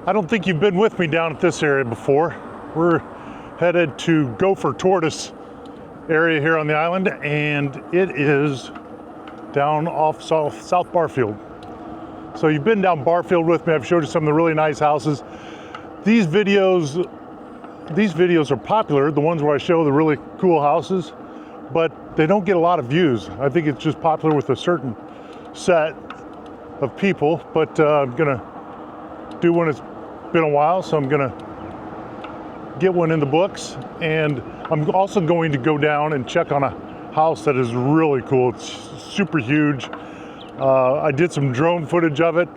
I don't think you've been with me down at this area before. We're headed to Gopher Tortoise area here on the island, and it is down off South Barfield. So you've been down Barfield with me. I've showed you some of the really nice houses. These videos are popular, the ones where I show the really cool houses, but they don't get a lot of views. I think it's just popular with a certain set of people, but I'm gonna do one. It's been a while, so I'm gonna get one in the books, and I'm also going to go down and check on a house that is really cool. It's super huge. I did some drone footage of it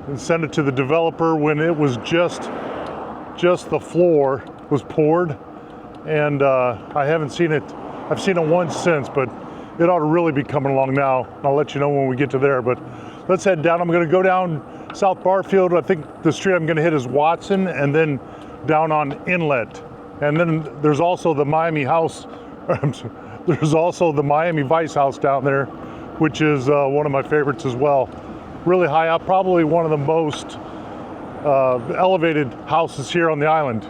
and sent it to the developer when it was just the floor was poured, and I haven't seen it. I've seen it once since, but it ought to really be coming along now. I'll let you know when we get to there, but let's head down. I'm going to go down South Barfield. I think the street I'm going to hit is Watson, and then down on Inlet. And then there's also the Miami house. There's also the Miami Vice house down there, which is one of my favorites as well. Really high up, probably one of the most elevated houses here on the island.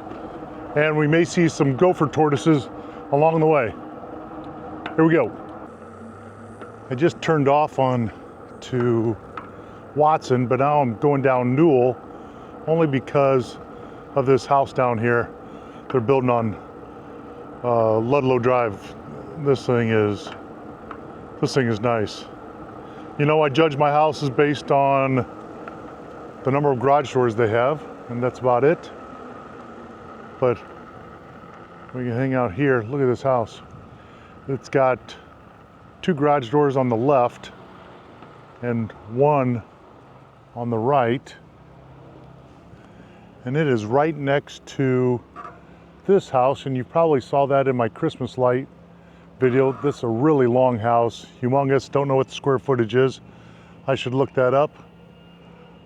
And we may see some gopher tortoises along the way. Here we go. I just turned off on to Watson, but now I'm going down Newell only because of this house down here. They're building on Ludlow Drive. This thing is nice. You know, I judge my houses based on the number of garage doors they have, and that's about it. But we can hang out here. Look at this house. It's got 2 garage doors on the left and 1 on the right. And it is right next to this house, and you probably saw that in my Christmas light video. This is a really long house, humongous. Don't know what the square footage is. I should look that up.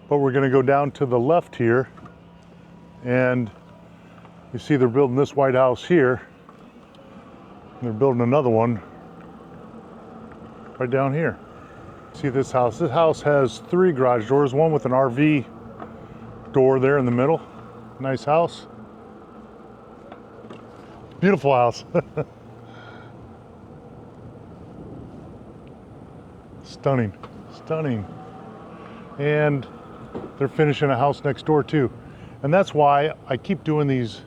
But we're gonna go down to the left here, and you see they're building this white house here, and they're building another one right down here. See this house? This house has 3 garage doors, one with an RV door there in the middle. Nice house. Beautiful house. Stunning, stunning. And they're finishing a house next door too. And that's why I keep doing these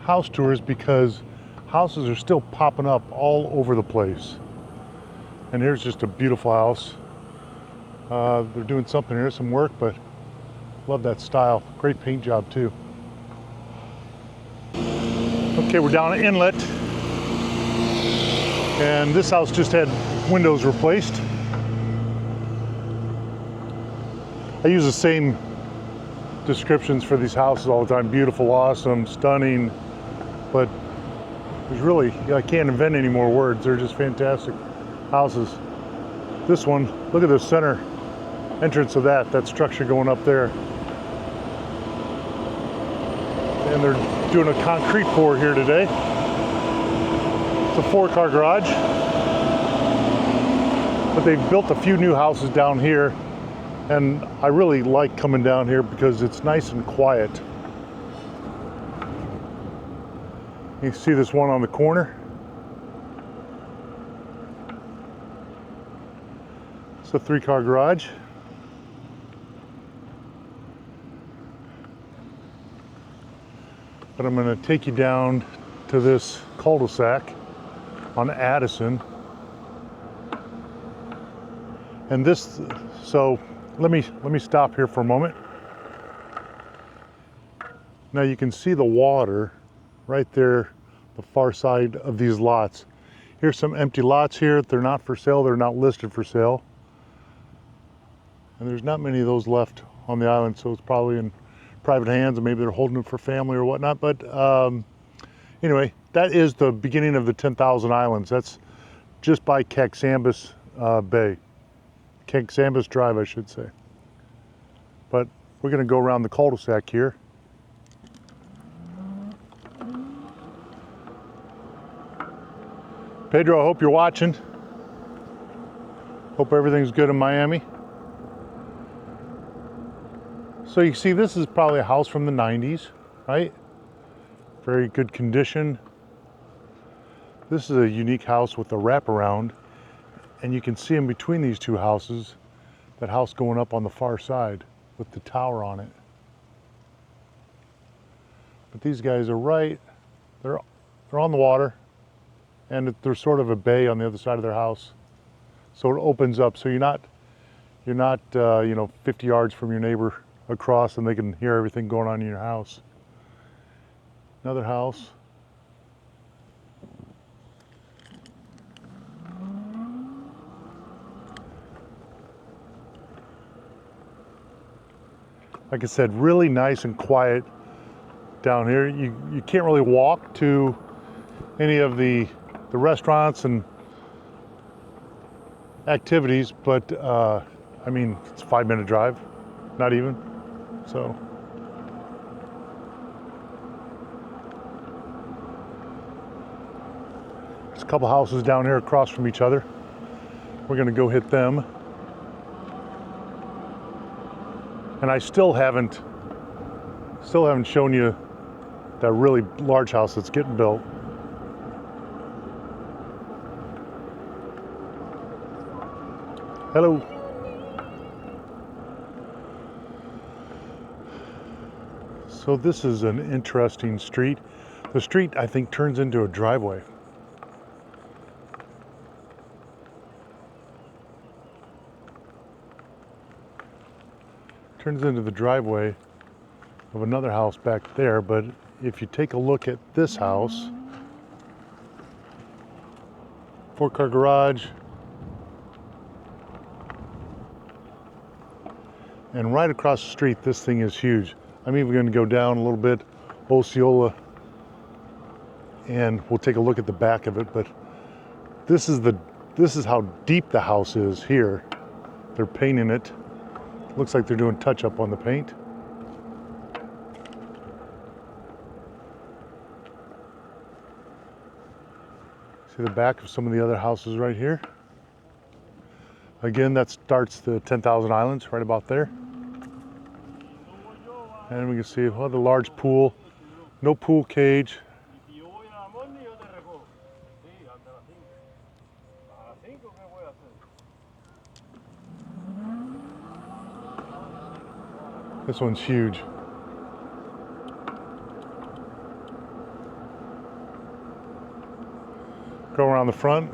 house tours, because houses are still popping up all over the place. And here's just a beautiful house. They're doing something here, some work, but love that style. Great paint job too. Okay, we're down at Inlet, and this house just had windows replaced. I use the same descriptions for these houses all the time. Beautiful, awesome, stunning, but there's really, I can't invent any more words. They're just fantastic houses. This one, look at the center entrance of that structure going up there. And they're doing a concrete pour here today. It's a 4-car garage. But they've built a few new houses down here, and I really like coming down here because it's nice and quiet. You see this one on the corner? It's a 3-car garage. But I'm going to take you down to this cul-de-sac on Addison. And this, so let me stop here for a moment. Now you can see the water right there, the far side of these lots. Here's some empty lots here. They're not for sale, they're not listed for sale. And there's not many of those left on the island, so it's probably in private hands, and maybe they're holding it for family or whatnot. But anyway, that is the beginning of the 10,000 Islands. That's just by Caxambas Bay. Caxambas Drive, I should say. But we're going to go around the cul-de-sac here. Pedro, I hope you're watching. Hope everything's good in Miami. So you see, this is probably a house from the 90s, right? Very good condition. This is a unique house with a wraparound, and you can see in between these two houses, that house going up on the far side with the tower on it. But these guys are right, they're on the water, and there's sort of a bay on the other side of their house. So it opens up, so you're not 50 yards from your neighbor across and they can hear everything going on in your house. Another house. Like I said, really nice and quiet down here. You can't really walk to any of the restaurants and activities, but I mean, it's a 5-minute drive, not even. So there's a couple houses down here across from each other. We're gonna go hit them. And I still haven't shown you that really large house that's getting built. Hello. So this is an interesting street. The street, I think, turns into a driveway. Turns into the driveway of another house back there, but if you take a look at this house, 4-car garage, and right across the street, this thing is huge. I'm even going to go down a little bit, Osceola, and we'll take a look at the back of it. But this is how deep the house is here. They're painting it. Looks like they're doing touch-up on the paint. See the back of some of the other houses right here. Again, that starts the 10,000 Islands right about there. And we can see the large pool, no pool cage. This one's huge. Go around the front.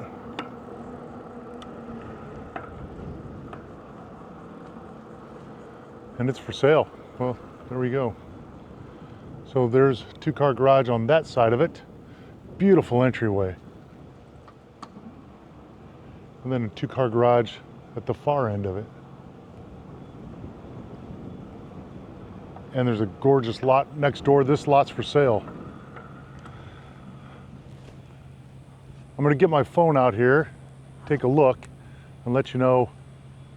And it's for sale. Well, there we go. So there's a 2-car garage on that side of it. Beautiful entryway. And then a 2-car garage at the far end of it. And there's a gorgeous lot next door. This lot's for sale. I'm gonna get my phone out here, take a look, and let you know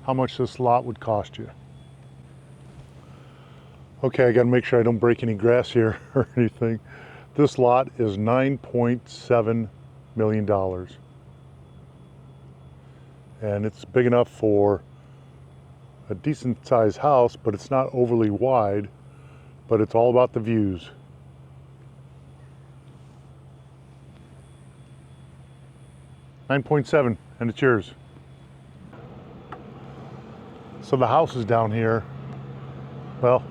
how much this lot would cost you. Okay, I gotta make sure I don't break any grass here or anything. This lot is $9.7 million. And it's big enough for a decent sized house, but it's not overly wide, but it's all about the views. $9.7, and it's yours. So the houses down here, well,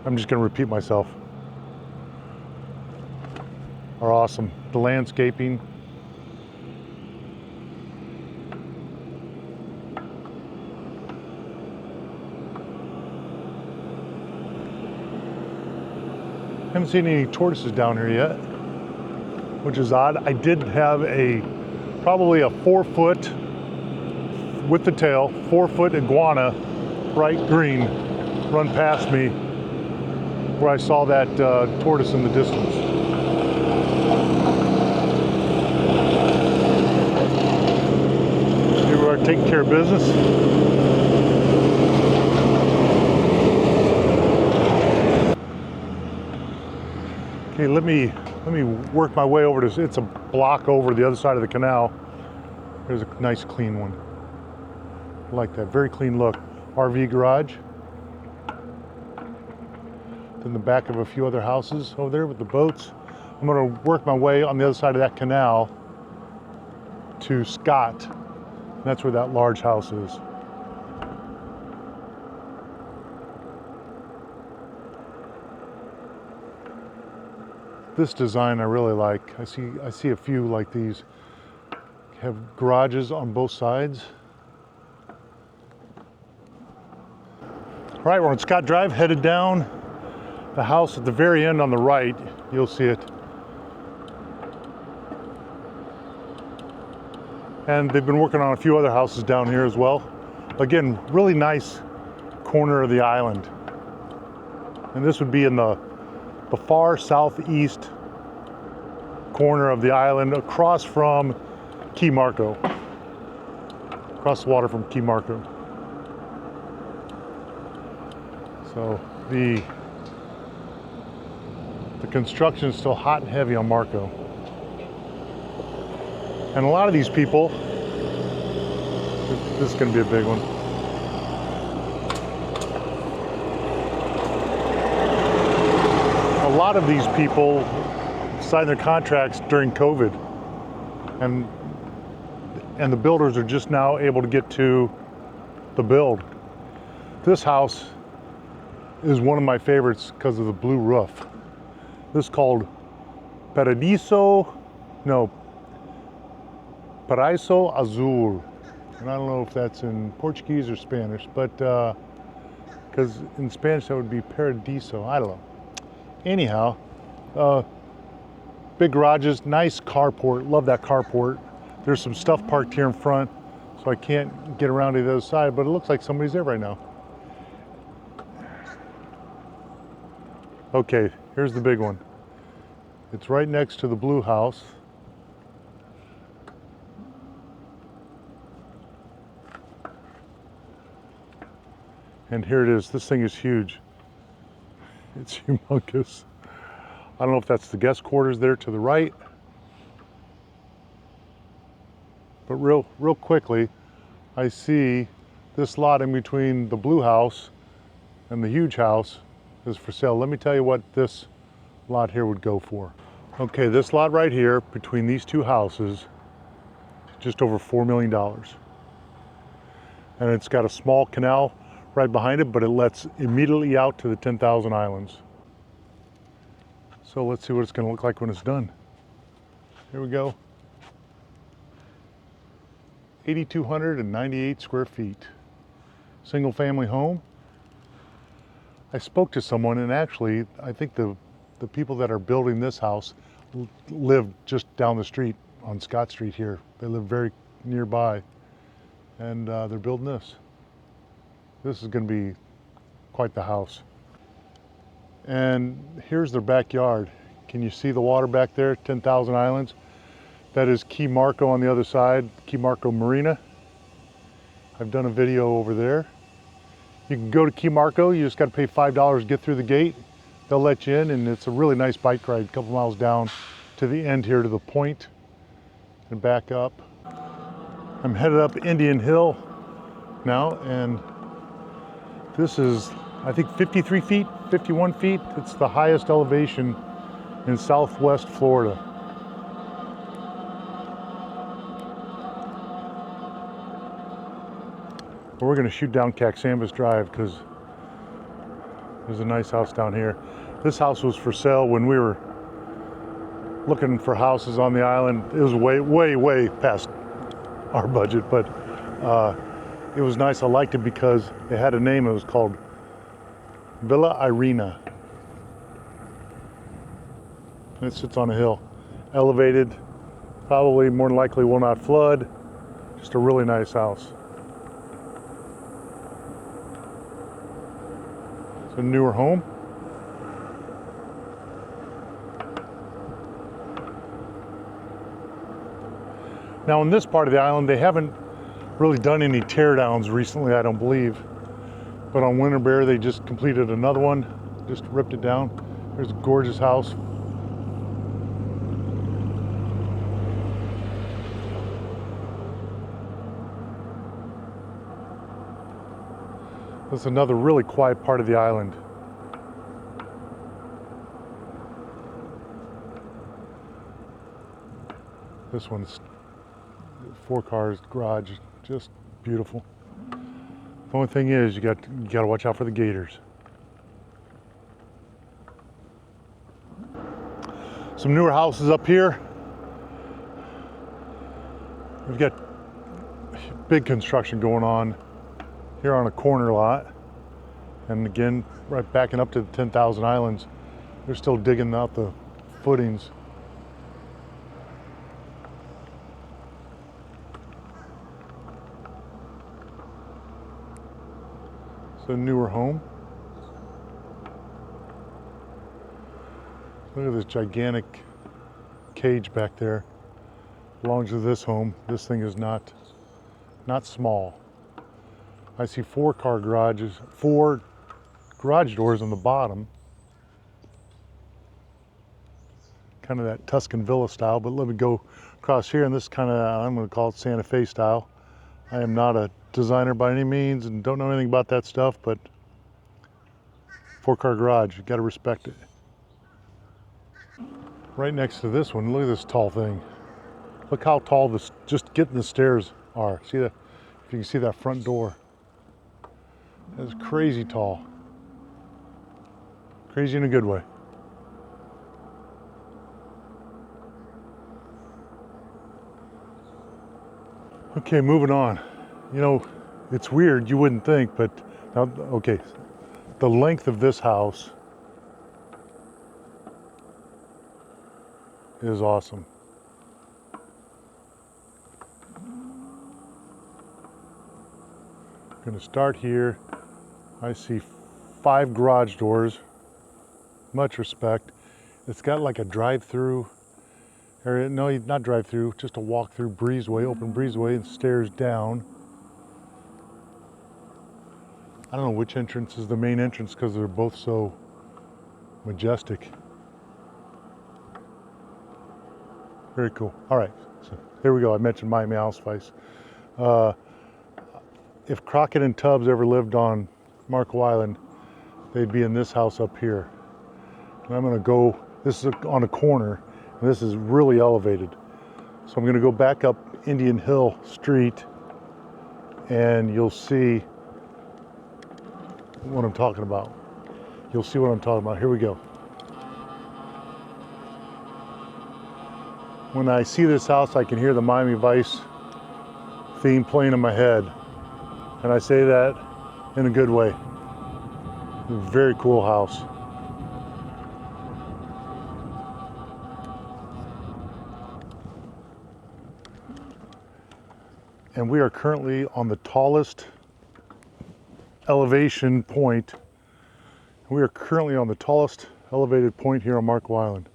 I'm just gonna repeat myself, are awesome. The landscaping, haven't seen any tortoises down here yet, which is odd. I did have probably a 4-foot with the tail, 4-foot iguana, bright green, run past me where I saw that tortoise in the distance. Here we are taking care of business. Okay, let me work my way over to, it's a block over the other side of the canal. There's a nice clean one. I like that, very clean look. RV garage. Then the back of a few other houses over there with the boats. I'm gonna work my way on the other side of that canal to Scott. That's where that large house is. This design I really like. I see a few like these have garages on both sides. All right, we're on Scott Drive, headed down. The house at the very end on the right, you'll see it. And they've been working on a few other houses down here as well. Again, really nice corner of the island. And this would be in the far southeast corner of the island, across from Key Marco. Across the water from Key Marco. So the construction is still hot and heavy on Marco. And a lot of these people, this is going to be a big one. A lot of these people signed their contracts during COVID, and the builders are just now able to get to the build. This house is one of my favorites because of the blue roof. This is called Paraíso Azul. And I don't know if that's in Portuguese or Spanish, but because in Spanish that would be Paradiso, I don't know. Anyhow, big garages, nice carport, love that carport. There's some stuff parked here in front, so I can't get around to the other side, but it looks like somebody's there right now. Okay, here's the big one. It's right next to the blue house. And here it is. This thing is huge. It's humongous. I don't know if that's the guest quarters there to the right. But real quickly, I see this lot in between the blue house and the huge house is for sale. Let me tell you what this lot here would go for. Okay, this lot right here between these two houses, just over $4 million. And it's got a small canal right behind it, but it lets immediately out to the 10,000 islands. So let's see what it's going to look like when it's done. Here we go. 8,298 square feet. Single family home. I spoke to someone, and actually I think the people that are building this house live just down the street on Scott Street here. They live very nearby, and they're building this. This is going to be quite the house. And here's their backyard. Can you see the water back there, 10,000 islands? That is Key Marco on the other side, Key Marco Marina. I've done a video over there. You can go to Key Marco, you just got to pay $5 to get through the gate. They'll let you in, and it's a really nice bike ride, a couple miles down to the end here to the point and back up. I'm headed up Indian Hill now, and this is, I think, 53 feet, 51 feet. It's the highest elevation in Southwest Florida. But we're going to shoot down Caxambas Drive because there's a nice house down here. This house was for sale when we were looking for houses on the island. It was way past our budget, but it was nice. I liked it because it had a name. It was called Villa Irina. And it sits on a hill, elevated, probably more than likely will not flood. Just a really nice house. It's a newer home. Now in this part of the island, they haven't really done any teardowns recently, I don't believe. But on Winter Bear, they just completed another one, just ripped it down. There's a gorgeous house. This is another really quiet part of the island. This one's 4 cars garage, just beautiful. The only thing is you got to watch out for the gators. Some newer houses up here. We've got big construction going on here on a corner lot. And again, right backing up to the 10,000 Islands, they're still digging out the footings. It's a newer home. Look at this gigantic cage back there. Belongs to this home. This thing is not small. I see 4 car garages, 4 garage doors on the bottom. Kind of that Tuscan villa style, but let me go across here, and this is kind of, I'm going to call it Santa Fe style. I am not a designer by any means and don't know anything about that stuff, but 4 car garage, you got to respect it. Right next to this one, look at this tall thing. Look how tall this, just getting the stairs are. See that? If you can see that front door. That's crazy tall. Crazy in a good way. Okay, moving on. You know, it's weird, you wouldn't think, but now, okay, the length of this house is awesome. I'm going to start here. I see 5 garage doors. Much respect. It's got like a drive-through area. No, not drive-through, just a walk-through breezeway, open breezeway, and stairs down. I don't know which entrance is the main entrance because they're both so majestic. Very cool. All right, so here we go. I mentioned Miami Allspice. If Crockett and Tubbs ever lived on Marco Island, they'd be in this house up here. And I'm going to go, this is on a corner, and this is really elevated. So I'm going to go back up Indian Hill Street, and you'll see what I'm talking about. You'll see what I'm talking about. Here we go. When I see this house, I can hear the Miami Vice theme playing in my head. And I say that in a good way. Very cool house. And we are currently on the tallest elevation point. We are currently on the tallest elevated point here on Marco Island.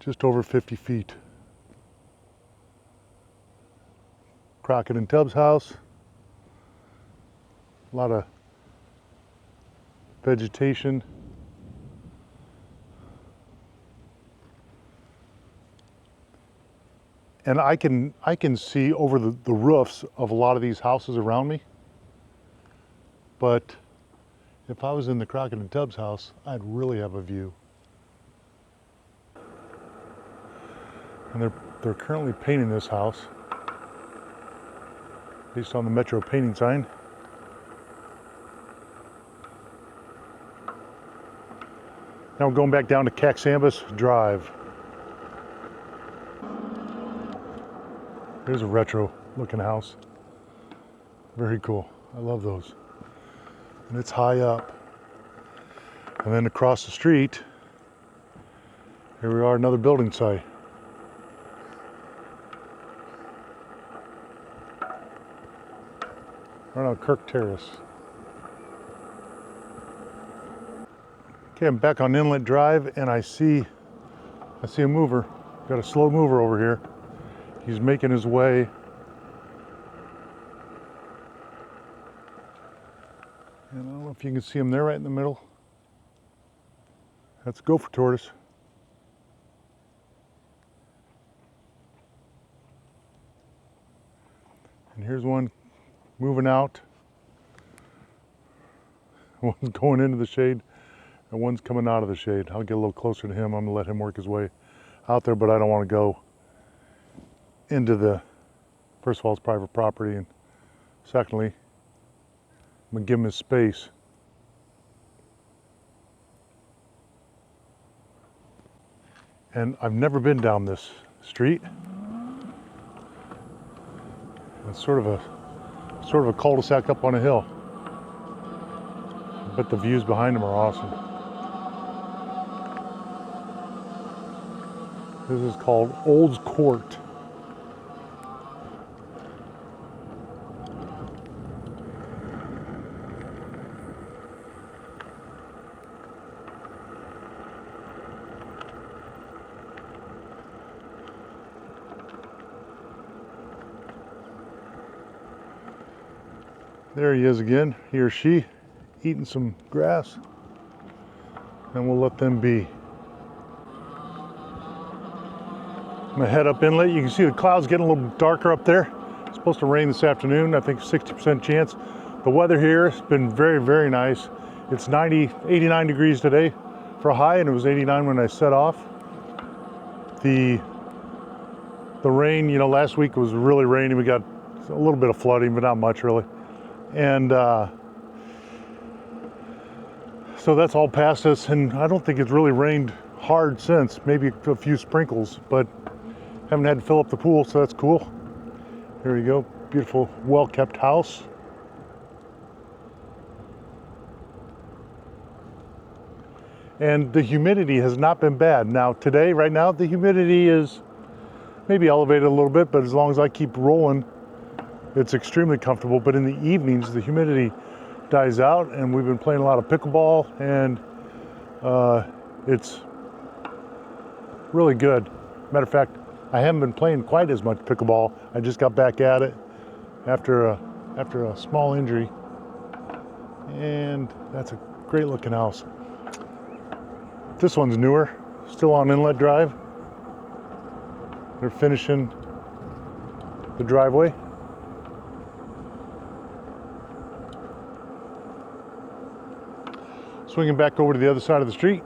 Just over 50 feet. Crockett and Tubbs' house. A lot of vegetation. And I can see over the roofs of a lot of these houses around me. But if I was in the Crockett and Tubbs house, I'd really have a view. And they're currently painting this house based on the Metro painting sign. Now we're going back down to Caxambas Drive. Here's a retro looking house. Very cool. I love those. And it's high up. And then across the street, here we are, another building site. Right on Kirk Terrace. Okay, I'm back on Inlet Drive, and I see a mover. Got a slow mover over here. He's making his way. And I don't know if you can see him there right in the middle. That's gopher tortoise. And here's one moving out. One's going into the shade, and one's coming out of the shade. I'll get a little closer to him. I'm gonna let him work his way out there, but I don't want to go into the, first of all, it's private property, and secondly, I'm gonna give him his space. And I've never been down this street. It's sort of a cul-de-sac up on a hill. But the views behind them are awesome. This is called Old's Court. There he is again, he or she, eating some grass, and we'll let them be. I'm gonna head up inlet. You can see the clouds getting a little darker up there. It's supposed to rain this afternoon, I think 60% chance. The weather here has been very, very nice. It's 89 degrees today for a high, and it was 89 when I set off. The rain, you know, last week was really rainy. We got a little bit of flooding, but not much really. And so that's all past us, and I don't think it's really rained hard since, maybe a few sprinkles, but haven't had to fill up the pool, so that's cool. Here we go, beautiful, well-kept house. And the humidity has not been bad. Now today, right now, the humidity is maybe elevated a little bit, but as long as I keep rolling, it's extremely comfortable. But in the evenings, the humidity dies out, and we've been playing a lot of pickleball, and it's really good. Matter of fact, I haven't been playing quite as much pickleball. I just got back at it after a small injury, and that's a great looking house. This one's newer, still on Inlet Drive. They're finishing the driveway. Swinging back over to the other side of the street.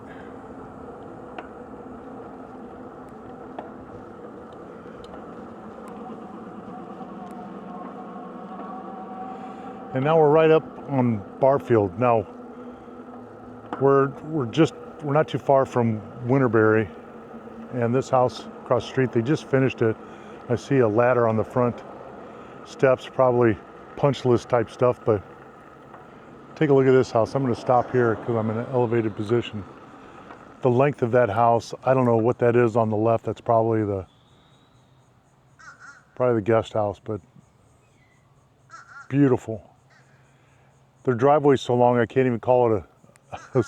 And now we're right up on Barfield. Now we're not too far from Winterberry, and this house across the street, they just finished it. I see a ladder on the front steps, probably punch list type stuff, but take a look at this house. I'm going to stop here because I'm in an elevated position. The length of that house, I don't know what that is on the left. That's probably the guest house, but beautiful. Their driveway's so long I can't even call it a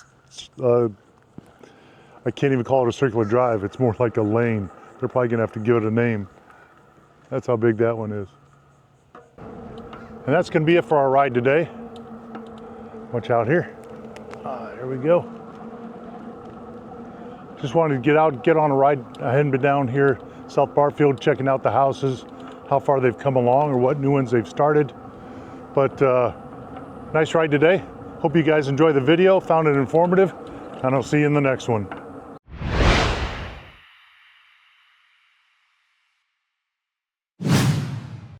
circular drive. It's more like a lane. They're probably gonna have to give it a name. That's how big that one is. And that's gonna be it for our ride today. Watch out here. There we go. Just wanted to get on a ride. I hadn't been down here, South Barfield, checking out the houses, how far they've come along or what new ones they've started. But nice ride today. Hope you guys enjoyed the video, found it informative, and I'll see you in the next one.